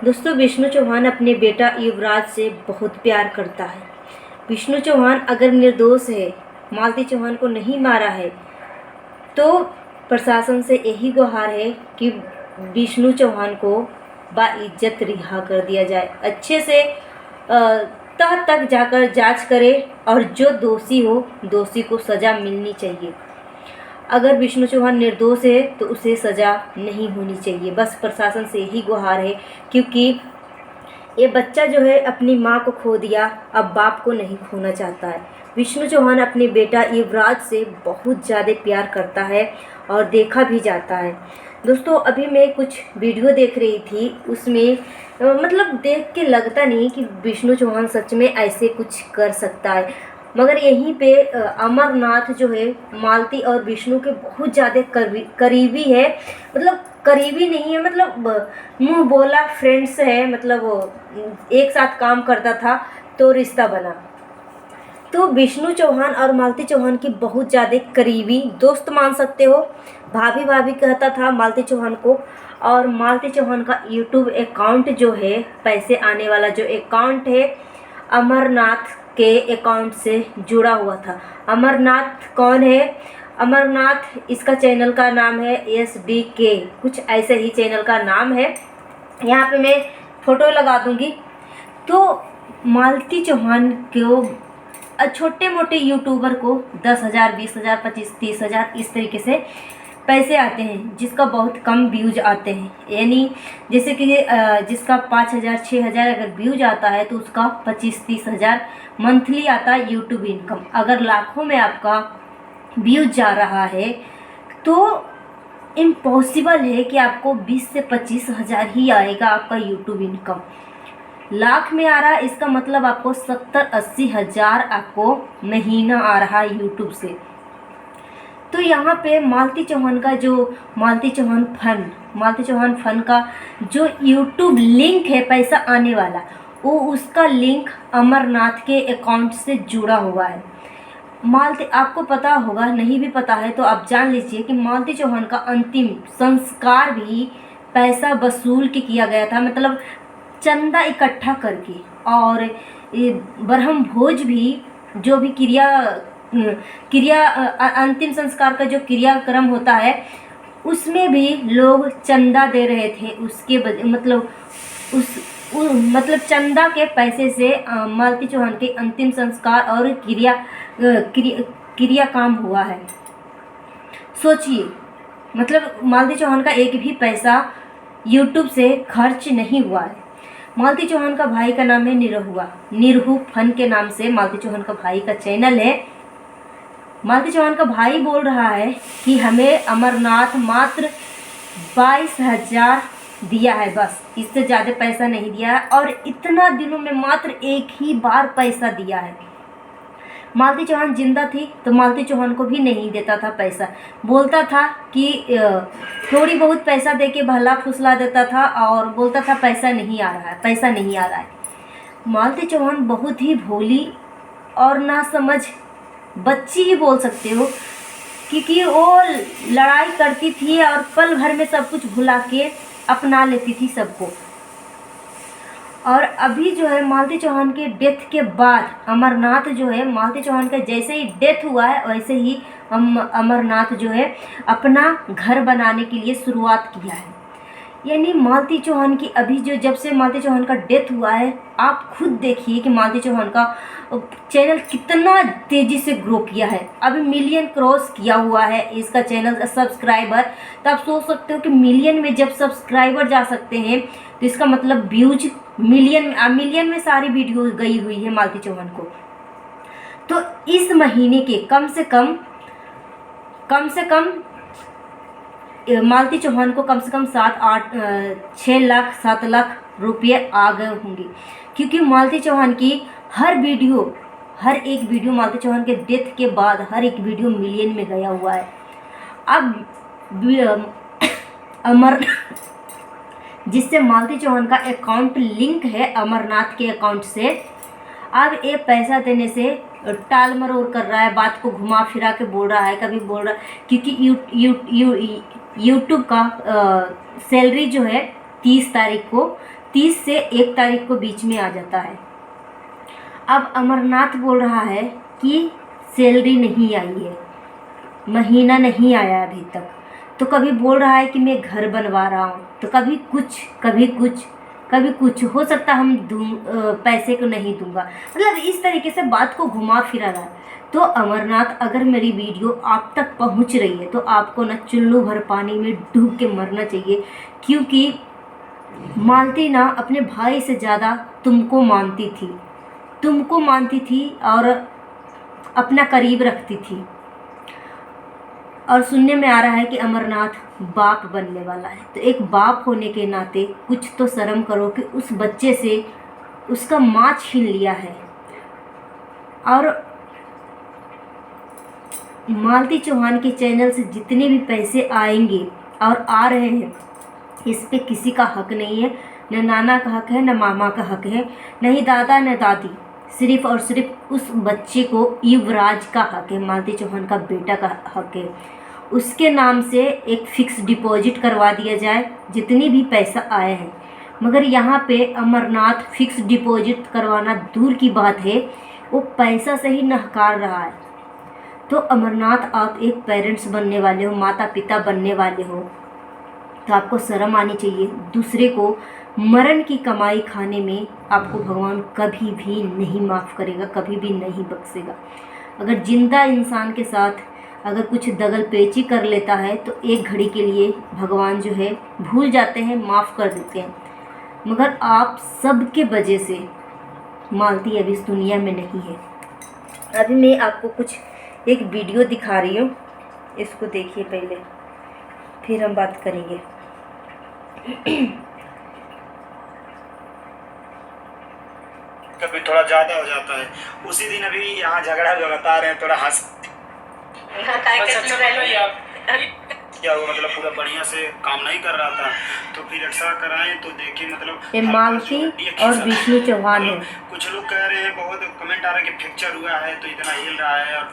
दोस्तों, विष्णु चौहान अपने बेटा युवराज से बहुत प्यार करता है। विष्णु चौहान अगर निर्दोष है, मालती चौहान को नहीं मारा है, तो प्रशासन से यही गुहार है कि विष्णु चौहान को बाइज्जत रिहा कर दिया जाए। अच्छे से तह तक जाकर जांच करे और जो दोषी हो, दोषी को सज़ा मिलनी चाहिए। अगर विष्णु चौहान निर्दोष है तो उसे सज़ा नहीं होनी चाहिए। बस प्रशासन से यही गुहार है, क्योंकि ये बच्चा जो है अपनी माँ को खो दिया, अब बाप को नहीं खोना चाहता है। विष्णु चौहान अपने बेटा युवराज से बहुत ज़्यादा प्यार करता है और देखा भी जाता है। दोस्तों, अभी मैं कुछ वीडियो देख रही थी, उसमें मतलब देख के लगता नहीं कि विष्णु चौहान सच में ऐसे कुछ कर सकता है। मगर यहीं पे अमरनाथ जो है मालती और विष्णु के बहुत ज़्यादा करीबी है। मतलब करीबी नहीं है, मतलब मुंह बोला फ्रेंड्स है, मतलब एक साथ काम करता था तो रिश्ता बना। तो विष्णु चौहान और मालती चौहान की बहुत ज़्यादा करीबी दोस्त मान सकते हो। भाभी भाभी कहता था मालती चौहान को। और मालती चौहान का यूट्यूब अकाउंट जो है, पैसे आने वाला जो अकाउंट है, अमरनाथ के अकाउंट से जुड़ा हुआ था। अमरनाथ कौन है? अमरनाथ, इसका चैनल का नाम है SDK, कुछ ऐसे ही चैनल का नाम है। यहाँ पे मैं फ़ोटो लगा दूँगी। तो मालती चौहान को छोटे मोटे यूट्यूबर को 10,000, 20,000, 25, 30,000 इस तरीके से पैसे आते हैं, जिसका बहुत कम व्यूज आते हैं। यानी जैसे कि जिसका 5,000, 6,000 अगर व्यूज आता है तो उसका 25-30 हज़ार मंथली आता है यूट्यूब इनकम। अगर लाखों में आपका व्यूज जा रहा है तो इम्पॉसिबल है कि आपको 20 से 25 हज़ार ही आएगा आपका यूट्यूब इनकम। लाख में आ रहा है, इसका मतलब आपको 70-80 हज़ार आपको महीना आ रहा है यूट्यूब से। तो यहाँ पे मालती चौहान का जो मालती चौहान फन का जो यूट्यूब लिंक है पैसा आने वाला, वो उसका लिंक अमरनाथ के अकाउंट से जुड़ा हुआ है। मालती, आपको पता होगा, नहीं भी पता है तो आप जान लीजिए कि मालती चौहान का अंतिम संस्कार भी पैसा वसूल के किया गया था। मतलब चंदा इकट्ठा करके। और ब्रह्म भोज भी, जो भी अंतिम संस्कार का जो क्रियाक्रम होता है, उसमें भी लोग चंदा दे रहे थे। उसके मतलब चंदा के पैसे से मालती चौहान के अंतिम संस्कार और क्रिया काम हुआ है। सोचिए, मतलब मालती चौहान का एक भी पैसा यूट्यूब से खर्च नहीं हुआ है। मालती चौहान का भाई का नाम है निरहु फन के नाम से मालती चौहान का भाई का चैनल है। मालती चौहान का भाई बोल रहा है कि हमें अमरनाथ मात्र 22,000 दिया है, बस इससे ज़्यादा पैसा नहीं दिया है। और इतना दिनों में मात्र एक ही बार पैसा दिया है। मालती चौहान जिंदा थी तो मालती चौहान को भी नहीं देता था पैसा। बोलता था कि थोड़ी बहुत पैसा देके भला फुसला देता था और बोलता था पैसा नहीं आ रहा है। मालती चौहान बहुत ही भोली और नासमझ बच्ची ही बोल सकते हो, क्योंकि वो लड़ाई करती थी और पल भर में सब कुछ भुला के अपना लेती थी सबको। और अभी जो है मालती चौहान के डेथ के बाद अमरनाथ जो है, मालती चौहान का जैसे ही डेथ हुआ है वैसे ही अमरनाथ जो है अपना घर बनाने के लिए शुरुआत किया है। यानी मालती चौहान की अभी जो, जब से मालती चौहान का डेथ हुआ है, आप खुद देखिए कि मालती चौहान का चैनल कितना तेज़ी से ग्रो किया है। अभी मिलियन क्रॉस किया हुआ है इसका चैनल सब्सक्राइबर। तो आप सोच सकते हो कि मिलियन में जब सब्सक्राइबर जा सकते हैं तो इसका मतलब व्यूज मिलियन में सारी वीडियो गई हुई है मालती चौहान को। तो इस महीने के कम से कम मालती चौहान को कम से कम 6 लाख 7 लाख रुपये आ गए होंगे, क्योंकि मालती चौहान की हर एक वीडियो मालती चौहान के डेथ के बाद हर एक वीडियो मिलियन में गया हुआ है। अब जिससे मालती चौहान का अकाउंट लिंक है अमरनाथ के अकाउंट से, अब ये पैसा देने से टाल मरोड़ कर रहा है, बात को घुमा फिरा के बोल रहा है, कभी बोल रहा है क्योंकि यूट्यूब का सैलरी जो है 30 तारीख को 30 से 1 तारीख को बीच में आ जाता है। अब अमरनाथ बोल रहा है कि सैलरी नहीं आई है, महीना नहीं आया अभी तक। तो कभी बोल रहा है कि मैं घर बनवा रहा हूँ, तो कभी कुछ कभी कुछ कभी कुछ, हो सकता हम पैसे को नहीं दूंगा, मतलब इस तरीके से बात को घुमा फिरा रहा है। तो अमरनाथ, अगर मेरी वीडियो आप तक पहुंच रही है तो आपको ना चुल्लू भर पानी में डूब के मरना चाहिए, क्योंकि मालती ना अपने भाई से ज़्यादा तुमको मानती थी और अपना करीब रखती थी। और सुनने में आ रहा है कि अमरनाथ बाप बनने वाला है। तो एक बाप होने के नाते कुछ तो शर्म करो कि उस बच्चे से उसका माँ छीन लिया है। और मालती चौहान के चैनल से जितने भी पैसे आएंगे और आ रहे हैं, इस पे किसी का हक नहीं है, न नाना का हक है, न मामा का हक है, न ही दादा न दादी। सिर्फ़ और सिर्फ उस बच्चे को युवराज का हक है, मालती चौहान का बेटा का हक है। उसके नाम से एक फ़िक्स डिपॉजिट करवा दिया जाए जितनी भी पैसा आए हैं। मगर यहाँ पे अमरनाथ फ़िक्स डिपॉजिट करवाना दूर की बात है, वो पैसा से ही नहकार रहा है। तो अमरनाथ, आप एक पेरेंट्स बनने वाले हो, माता पिता बनने वाले हो, तो आपको शर्म आनी चाहिए। दूसरे को मरण की कमाई खाने में आपको भगवान कभी भी नहीं माफ़ करेगा, कभी भी नहीं बख्शेगा। अगर जिंदा इंसान के साथ अगर कुछ दगल पेची कर लेता है तो एक घड़ी के लिए भगवान जो है भूल जाते हैं, माफ़ कर देते हैं। मगर आप सबके वजह से मालती अभी इस दुनिया में नहीं है। अभी मैं आपको कुछ एक वीडियो दिखा रही हूँ, इसको देखिए पहले, फिर हम बात करेंगे। कभी थोड़ा ज़्यादा हो जाता है। उसी दिन अभी यहाँ झगड़ा भी बता रहे हैं, थोड़ा हंस क्या हुआ, मतलब पूरा बढ़िया से काम नहीं कर रहा था, तो फिर एक्सरा कराएं तो देखिए मतलब ये मालती और विष्णु चौहान है। कुछ लोग कह रहे हैं, बहुत कमेंट आ रहा है कि फ्रैक्चर हुआ है तो इतना हिल रहा है और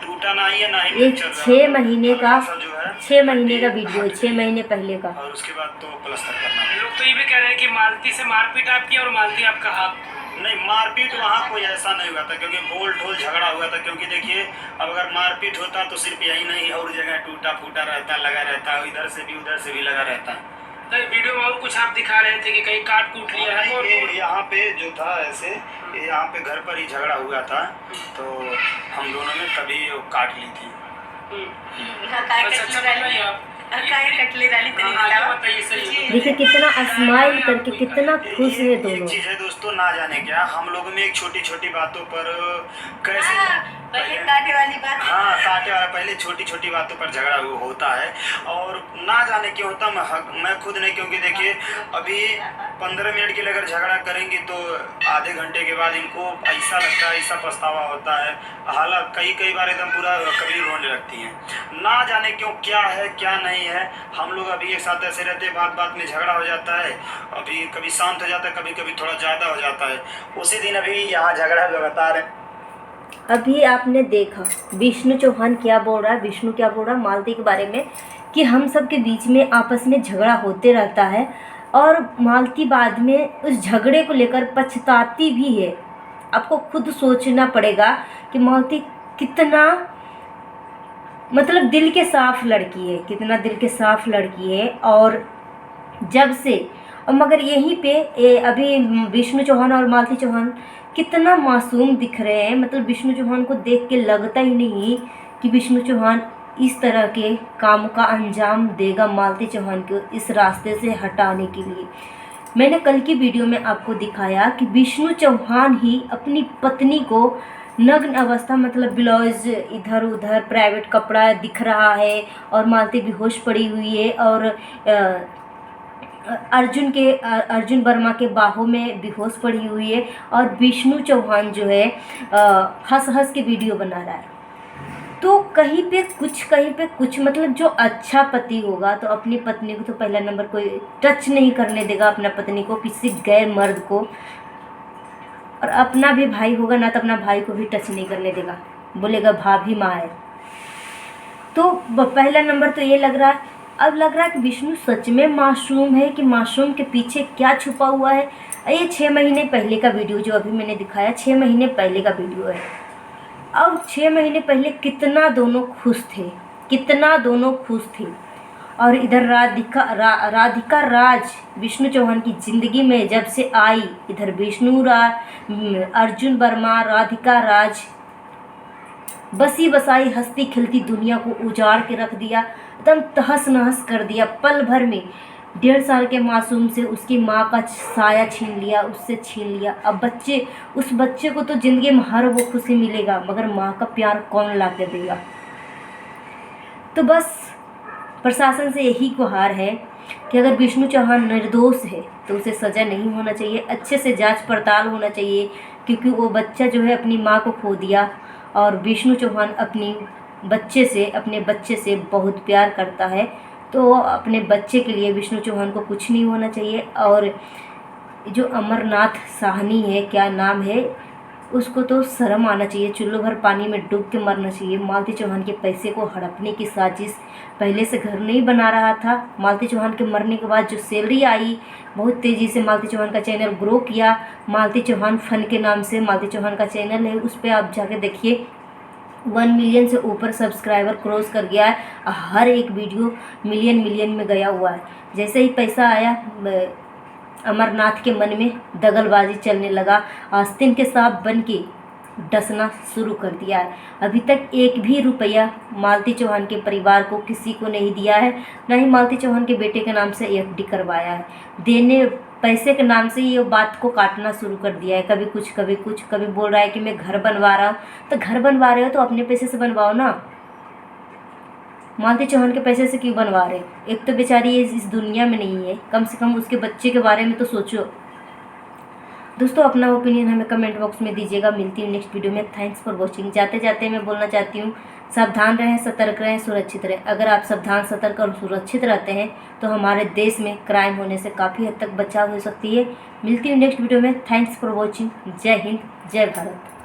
टूटा ना ही है, ना ही एक 6 महीने का जो है 6 महीने का वीडियो है, 6 महीने पहले का। और उसके बाद तो प्लास्टर करना। लोग तो ये भी कह रहे हैं कि मालती से मारपीट आपकी और मालती आपका हाथ। नहीं, मारपीट वहाँ कोई ऐसा नहीं हुआ था, क्योंकि बोल ठोल झगड़ा हुआ था। क्योंकि देखिए, अब अगर मारपीट होता तो सिर्फ यही नहीं और जगह टूटा फूटा रहता, लगा रहता, इधर से भी उधर से भी लगा रहता। तो वीडियो में और कुछ आप दिखा रहे थे कि कहीं काट कूट लिया है। और यहाँ पे जो था ऐसे, यहाँ पे घर पर ही झगड़ा हुआ था, तो हम दोनों ने तभी काट ली थी। देखिए कितना स्माइल करके, कितना खुश है दोनों। एक चीज है दोस्तों, ना जाने क्या हम लोगों में एक छोटी छोटी बातों पर कैसे पहले काटे वाली बात, हाँ काटे वाला, पहले छोटी छोटी बातों पर झगड़ा होता है और ना जाने क्यों होता। मैं खुद नहीं, क्योंकि देखिए अभी 15 मिनट के लिए अगर झगड़ा करेंगे तो आधे घंटे के बाद इनको ऐसा लगता है, ऐसा पछतावा होता है, हालांकि कई बार एकदम पूरा कभी रोने लगती हैं। ना जाने क्यों, क्या है क्या नहीं है। हम लोग अभी एक साथ ऐसे रहते, बात बात में झगड़ा हो जाता है, अभी कभी शांत हो जाता है, कभी कभी थोड़ा ज़्यादा हो जाता है। उसी दिन अभी यहाँ झगड़ा भी बता रहे। अभी आपने देखा विष्णु चौहान क्या बोल रहा है, विष्णु क्या बोल रहा है मालती के बारे में, कि हम सब के बीच में आपस में झगड़ा होते रहता है और मालती बाद में उस झगड़े को लेकर पछताती भी है। आपको खुद सोचना पड़ेगा कि मालती कितना मतलब दिल के साफ लड़की है, कितना दिल के साफ लड़की है। और जब से मगर यहीं पे अभी विष्णु चौहान और मालती चौहान कितना मासूम दिख रहे हैं। मतलब विष्णु चौहान को देख के लगता ही नहीं कि विष्णु चौहान इस तरह के काम का अंजाम देगा मालती चौहान को इस रास्ते से हटाने के लिए। मैंने कल की वीडियो में आपको दिखाया कि विष्णु चौहान ही अपनी पत्नी को नग्न अवस्था, मतलब ब्लाउज इधर उधर प्राइवेट कपड़ा दिख रहा है और मालती बेहोश पड़ी हुई है और अर्जुन वर्मा के बाहों में बेहोश पड़ी हुई है और विष्णु चौहान जो है हंस हंस के वीडियो बना रहा है। तो कहीं पे कुछ मतलब जो अच्छा पति होगा तो अपनी पत्नी को तो पहला नंबर कोई टच नहीं करने देगा, अपना पत्नी को, किसी गैर मर्द को। और अपना भी भाई होगा ना तो अपना भाई को भी टच नहीं करने देगा, बोलेगा भाभी माँ है। तो पहला नंबर तो ये लग रहा है अब लग रहा है कि विष्णु सच में मासूम है कि मासूम के पीछे क्या छुपा हुआ है। ये 6 महीने पहले का वीडियो जो अभी मैंने दिखाया, 6 महीने पहले का वीडियो है। अब 6 महीने पहले कितना दोनों खुश थे, कितना दोनों खुश थे। और इधर राधिका राज विष्णु चौहान की ज़िंदगी में जब से आई, इधर अर्जुन वर्मा, राधिका राज बसी बसाई हंसती खिलती दुनिया को उजाड़ के रख दिया, एकदम तहस नहस कर दिया पल भर में। 1.5 साल के मासूम से उसकी माँ का साया छीन लिया, उससे छीन लिया। अब उस बच्चे को तो ज़िंदगी में हर वो खुशी मिलेगा, मगर माँ का प्यार कौन ला के देगा। तो बस प्रशासन से यही गुहार है कि अगर विष्णु चौहान निर्दोष है तो उसे सज़ा नहीं होना चाहिए, अच्छे से जांच पड़ताल होना चाहिए, क्योंकि वो बच्चा जो है अपनी माँ को खो दिया। और विष्णु चौहान अपने बच्चे से बहुत प्यार करता है, तो अपने बच्चे के लिए विष्णु चौहान को कुछ नहीं होना चाहिए। और जो अमरनाथ साहनी है, क्या नाम है, उसको तो शर्म आना चाहिए, चुल्लू भर पानी में डूब के मरना चाहिए। मालती चौहान के पैसे को हड़पने की साजिश, पहले से घर नहीं बना रहा था। मालती चौहान के मरने के बाद जो सैलरी आई, बहुत तेज़ी से मालती चौहान का चैनल ग्रो किया। मालती चौहान फन के नाम से मालती चौहान का चैनल है, उस पर आप जाके देखिए 1 मिलियन से ऊपर सब्सक्राइबर क्रॉस कर गया है। हर एक वीडियो मिलियन में गया हुआ है। जैसे ही पैसा आया, अमरनाथ के मन में दगलबाजी चलने लगा, आस्तीन के सांप बन के डसना शुरू कर दिया है। अभी तक एक भी रुपया मालती चौहान के परिवार को किसी को नहीं दिया है, न ही मालती चौहान के बेटे के नाम से एफडी करवाया है। देने पैसे के नाम से ये बात को काटना शुरू कर दिया है, कभी कुछ कभी कुछ। कभी बोल रहा है कि मैं घर बनवा रहा हूँ, तो घर बनवा रहे हो तो अपने पैसे से बनवाओ ना, मालती चौहान के पैसे से क्यों बनवा रहे। एक तो बेचारी ये इस दुनिया में नहीं है, कम से कम उसके बच्चे के बारे में तो सोचो। दोस्तों अपना ओपिनियन हमें कमेंट बॉक्स में दीजिएगा। मिलती हूँ नेक्स्ट वीडियो में। Thanks for watching. जाते जाते मैं बोलना चाहती हूँ, सावधान रहें, सतर्क रहें, सुरक्षित रहें। अगर आप सावधान, सतर्क और सुरक्षित रहते हैं तो हमारे देश में क्राइम होने से काफ़ी हद तक बचाव हो सकती है। मिलती हूँ नेक्स्ट वीडियो में। Thanks for watching. जय हिंद, जय भारत।